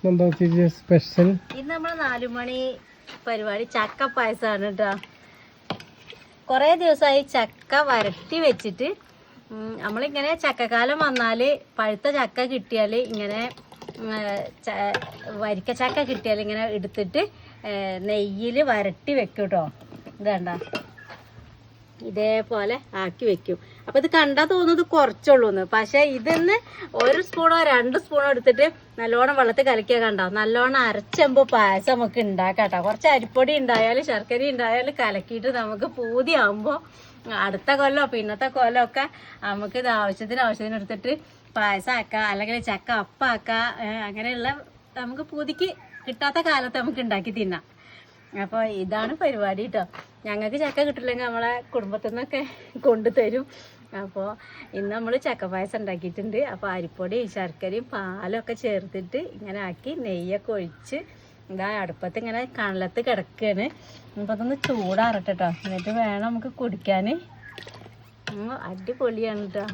Special ഇന്ന് നമ്മളെ 4 മണി പരിപാടി ചക്ക പായസമാണ് കേട്ടോ. കുറേ ദിവസമായി ചക്ക വരട്ടി വെച്ചിട്ട് നമ്മളിങ്ങനെ ചക്കക്കാലം വന്നാൽ പഴുത്ത ചക്ക കിട്ടിയാൽ ഇങ്ങനെ വരിക്ക ചക്ക കിട്ടിയാൽ ഇങ്ങനെ എടുത്തിട്ട് നെയ്യിൽ വരട്ടി വെക്കും കേട്ടോ. ഇതേണ്ട ഇതേപോലെ ആക്കി വെക്കും. അപ്പോൾ ഇത് കണ്ടാൽ തോന്നുന്നത് കുറച്ചുള്ളൂന്ന്, പക്ഷേ ഇതിന്ന് 1 സ്പൂണോ 2 സ്പൂണോ എടുത്തിട്ട് നല്ലോണം വെള്ളത്തിൽ കലക്കിയാൽ കണ്ടോ നല്ലോണം അരച്ചെമ്പോൾ പായസം നമുക്ക് ഉണ്ടാക്കാം കേട്ടോ. കുറച്ച് അരിപ്പൊടി ഉണ്ടായാലും ശർക്കര ഉണ്ടായാലും കലക്കിയിട്ട് നമുക്ക് പൂതിയാകുമ്പോൾ അടുത്ത കൊല്ലോ പിന്നത്തെ കൊല്ലോ ഒക്കെ നമുക്ക് ഇത് ആവശ്യത്തിന് എടുത്തിട്ട് പായസം ആക്കാം, അല്ലെങ്കിൽ ചക്ക അപ്പാക്കാം. അങ്ങനെയുള്ള നമുക്ക് പൂതിക്ക് കിട്ടാത്ത കാലത്ത് നമുക്ക് ഉണ്ടാക്കി തിന്നാം. അപ്പോൾ ഇതാണ് പരിപാടി കേട്ടോ. ഞങ്ങൾക്ക് ചക്ക കിട്ടില്ലെങ്കിൽ നമ്മളെ കുടുംബത്തിൽ നിന്നൊക്കെ കൊണ്ടുതരും. അപ്പോൾ ഇന്ന് നമ്മൾ ചക്ക പായസം ഉണ്ടാക്കിയിട്ടുണ്ട്. അപ്പോൾ അരിപ്പൊടിയും ശർക്കരയും പാലും ഒക്കെ ചേർത്തിട്ട് ഇങ്ങനെ ആക്കി നെയ്യൊക്കെ ഒഴിച്ച് ഇതാ അടുപ്പത്ത് ഇങ്ങനെ കണലത്ത് കിടക്കുകയാണ്. അപ്പോൾ അതൊന്ന് ചൂടാറട്ടെ കേട്ടോ, എന്നിട്ട് വേണം നമുക്ക് കുടിക്കാൻ. അടിപൊളിയാണ് കേട്ടോ.